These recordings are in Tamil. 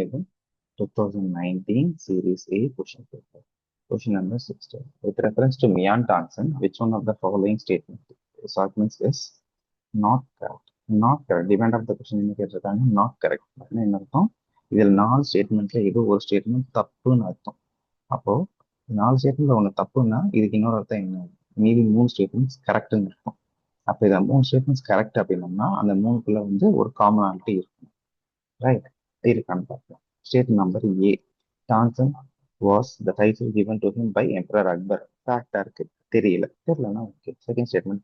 இது 2019 Series A question paper. Question number 16. With reference to Mian Tansen, which one of the following statements is not correct? Not correct. Depend of the question என்ன கேட்டிருக்காங்க not correct. என்ன அர்த்தம்? இதில் 4 ஸ்டேட்மெண்ட்ல ஏதோ ஒரு ஸ்டேட்மெண்ட் தப்புன்னு அர்த்தம். அப்போ 4 ஸ்டேட்மெண்ட்ல ஒன்று தப்புன்னா இதுக்கு இன்னொரு அர்த்தம் என்ன? மீதி 3 ஸ்டேட்மெண்ட்ஸ் கரெக்ட்னு இருக்கும். அப்போ இதை 3 ஸ்டேட்மெண்ட்ஸ் கரெக்ட் அப்படின்னோம்னா அந்த 3க்குள்ள வந்து ஒரு காமனாலிட்டி இருக்கும். ரைட், இருக்கான்னு பார்க்கலாம். Statement number A. Tansen was the title given to him by Emperor Akbar. Fact இருக்கு, தெரியலன்னா okay. Second statement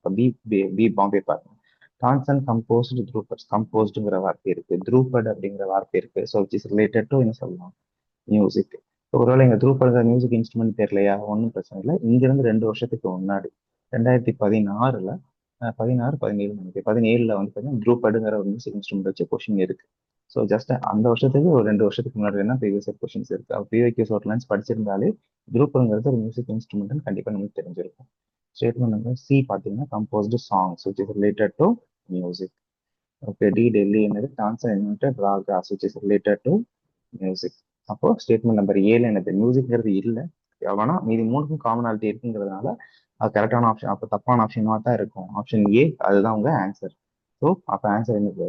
B Bombay பார்க்கணும். டான்சன் கம்போஸ்டு த்ரூபட்ஸ். கம்போஸ்டுங்கிற வார்த்தை இருக்கு, த்ரூபட் அப்படிங்கிற வார்த்தை இருக்கு. So which is related to என்ன சொல்லலாம், மியூசிக். ஒருவேளை எங்க த்ரூபட் மியூசிக் இன்ஸ்ட்ருமெண்ட் தெரியலையா, ஒன்றும் பிரச்சனை இல்லை. இங்கிருந்து 2 வருஷத்துக்கு முன்னாடி 2016ல் 17 நினைக்கிறேன், 17ல் வந்து பார்த்தீங்கன்னா த்ரூபடுங்கிற ஒரு மியூசிக் இன்ஸ்ட்ருமெண்ட் வச்சு கொஷின் இருக்கு. ஸோ ஜஸ்ட் அந்த வருஷத்துக்கு ஒரு 2 வருஷத்துக்கு முன்னாடி என்ன ப்ரீவியஸ் கொஷின்ஸ் இருக்கு. ப்ரீவியஸ் அவுட்லைன்ஸ் படிச்சிருந்தாலே த்ரூபடுங்கிறது ஒரு மியூசிக் இன்ஸ்ட்ருமெண்ட் கண்டிப்பாக நமக்கு தெரிஞ்சிருக்கும். ஸ்டேட்மெண்ட் நம்பர் சி பார்த்தீங்கன்னா composed songs which is related to music. Okay. D Delhi என்னது Tansen invented ragas which is related to music. அப்போ ஸ்டேட்மெண்ட் நம்பர் ஏல என்னது மியூசிக்ங்கிறது இல்லை, ஆனால் மீதி 3க்கும் காமனாலிட்டி இருக்குங்கிறதுனால அது கரெக்டான ஆப்ஷன். அப்போ தப்பான ஆப்ஷனாக தான் இருக்கும். ஆப்ஷன் ஏ அதுதான் உங்க ஆன்சர். ஸோ அப்போ ஆன்சர் என்னது,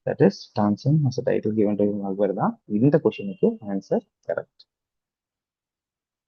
that is Tansen as a title given to him Akbar தான் இந்த கொஸ்டினுக்கு ஆன்சர் கரெக்ட்.